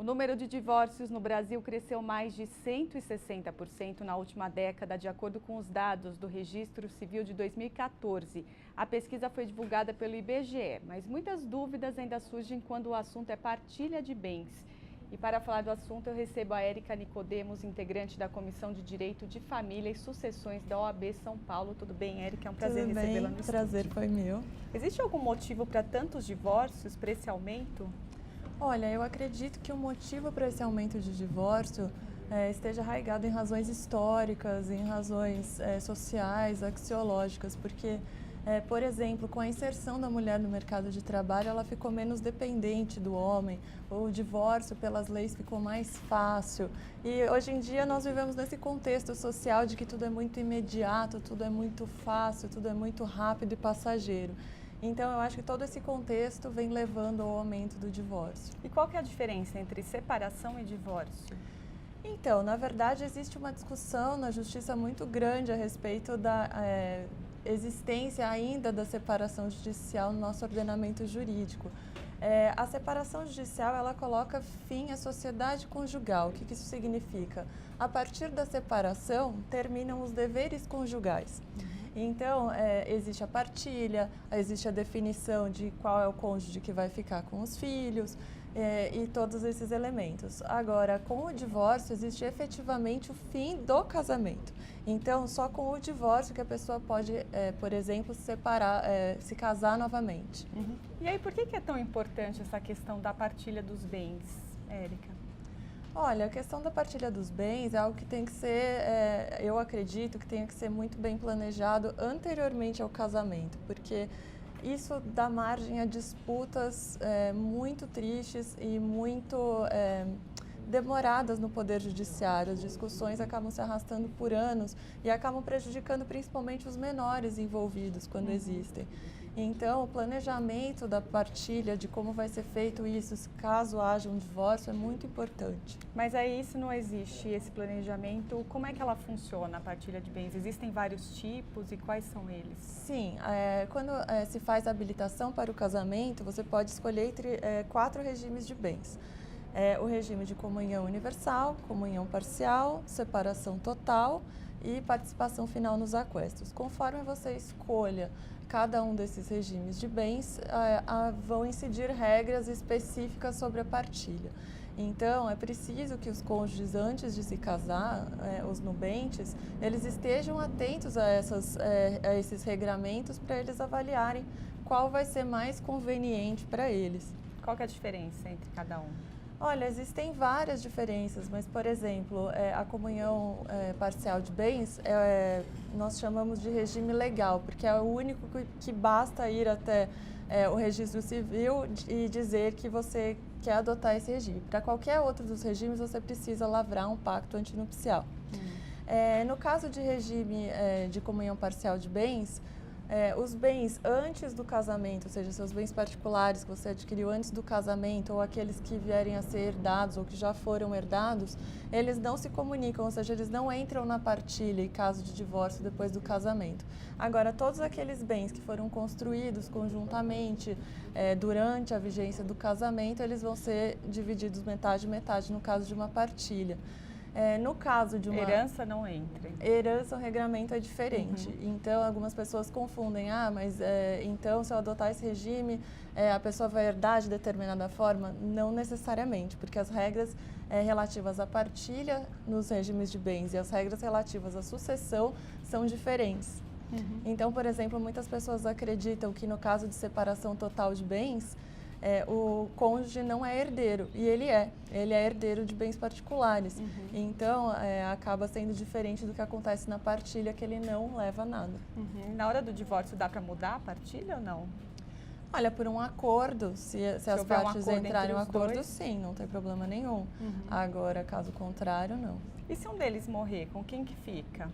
O número de divórcios no Brasil cresceu mais de 160% na última década, de acordo com os dados do Registro Civil de 2014. A pesquisa foi divulgada pelo IBGE, mas muitas dúvidas ainda surgem quando o assunto é partilha de bens. E para falar do assunto, eu recebo a Érica Nicodemos, integrante da Comissão de Direito de Família e Sucessões da OAB São Paulo. Tudo bem, Érica? É um prazer recebê-la no estúdio. Prazer foi meu. Existe algum motivo para tantos divórcios, para esse aumento? Olha, eu acredito que o motivo para esse aumento de divórcio esteja arraigado em razões históricas, em razões sociais, axiológicas, porque, por exemplo, com a inserção da mulher no mercado de trabalho, ela ficou menos dependente do homem, o divórcio pelas leis ficou mais fácil. E hoje em dia nós vivemos nesse contexto social de que tudo é muito imediato, tudo é muito fácil, tudo é muito rápido e passageiro. Então, eu acho que todo esse contexto vem levando ao aumento do divórcio. E qual que é a diferença entre separação e divórcio? Então, na verdade, existe uma discussão na justiça muito grande a respeito da existência ainda da separação judicial no nosso ordenamento jurídico. A separação judicial, ela coloca fim à sociedade conjugal. O que isso significa? A partir da separação, terminam os deveres conjugais. Então, existe a partilha, existe a definição de qual é o cônjuge que vai ficar com os filhos e todos esses elementos. Agora, com o divórcio, existe efetivamente o fim do casamento. Então, só com o divórcio que a pessoa pode, por exemplo, se casar novamente. E aí, por que é tão importante essa questão da partilha dos bens, Érica? Olha, a questão da partilha dos bens é algo que tem que ser, eu acredito que tem que ser muito bem planejado anteriormente ao casamento, porque isso dá margem a disputas muito tristes e muito demoradas no Poder Judiciário. As discussões acabam se arrastando por anos e acabam prejudicando principalmente os menores envolvidos quando existem. Então, o planejamento da partilha, de como vai ser feito isso, caso haja um divórcio, é muito importante. Mas aí, se não existe esse planejamento, como é que ela funciona, a partilha de bens? Existem vários tipos e quais são eles? Sim, quando se faz a habilitação para o casamento, você pode escolher entre 4 regimes de bens. O regime de comunhão universal, comunhão parcial, separação total e participação final nos aquestos. Conforme você escolha cada um desses regimes de bens, vão incidir regras específicas sobre a partilha. Então, é preciso que os cônjuges, antes de se casar, os nubentes, eles estejam atentos a esses regramentos para eles avaliarem qual vai ser mais conveniente para eles. Qual que é a diferença entre cada um? Olha, existem várias diferenças, mas, por exemplo, a comunhão parcial de bens, nós chamamos de regime legal, porque é o único que basta ir até o registro civil e dizer que você quer adotar esse regime. Para qualquer outro dos regimes, você precisa lavrar um pacto antinupcial. No caso de regime de comunhão parcial de bens, os bens antes do casamento, ou seja, seus bens particulares que você adquiriu antes do casamento ou aqueles que vierem a ser herdados ou que já foram herdados, eles não se comunicam, ou seja, eles não entram na partilha em caso de divórcio depois do casamento. Agora, todos aqueles bens que foram construídos conjuntamente durante a vigência do casamento, eles vão ser divididos metade e metade no caso de uma partilha. No caso de uma... Herança não entra. Herança, o regramento é diferente. Então, algumas pessoas confundem. Mas então, se eu adotar esse regime, a pessoa vai herdar de determinada forma? Não necessariamente, porque as regras relativas à partilha nos regimes de bens e as regras relativas à sucessão são diferentes. Então, por exemplo, muitas pessoas acreditam que no caso de separação total de bens, o cônjuge não é herdeiro, e ele é herdeiro de bens particulares. Então, acaba sendo diferente do que acontece na partilha, que ele não leva nada. Na hora do divórcio, dá para mudar a partilha ou não? Olha, por um acordo, se as partes entrarem em um acordo, sim, não tem problema nenhum. Agora, caso contrário, não. E se um deles morrer, com quem que fica?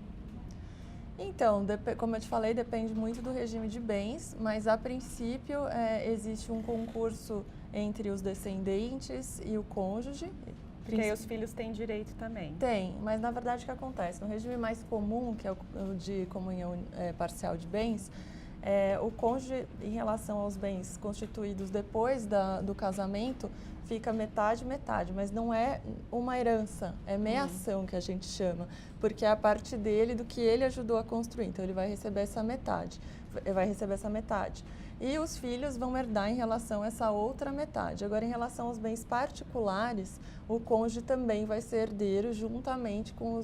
Então, como eu te falei, depende muito do regime de bens, mas a princípio existe um concurso entre os descendentes e o cônjuge. Porque aí os filhos têm direito também. Tem, mas na verdade o que acontece? No regime mais comum, que é o de comunhão parcial de bens, O cônjuge, em relação aos bens constituídos depois do casamento, fica metade, metade, mas não é uma herança, é meação que a gente chama, porque é a parte dele do que ele ajudou a construir, então ele vai receber essa metade, E os filhos vão herdar em relação a essa outra metade. Agora, em relação aos bens particulares, o cônjuge também vai ser herdeiro juntamente com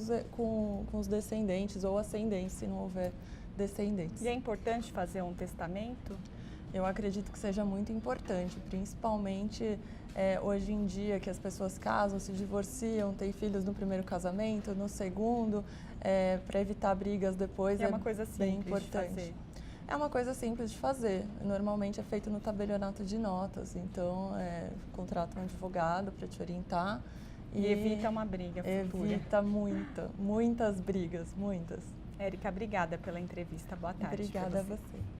os descendentes ou ascendentes, se não houver descendentes. E é importante fazer um testamento? Eu acredito que seja muito importante, principalmente hoje em dia que as pessoas casam, se divorciam, têm filhos no primeiro casamento, no segundo, para evitar brigas depois. É uma coisa simples bem importante. de fazer. É uma coisa simples de fazer. Normalmente é feito no tabelionato de notas, então contrata um advogado para te orientar. E evita uma briga futura. Evita muitas brigas, muitas. Érica, obrigada pela entrevista. Boa tarde. Obrigada a você.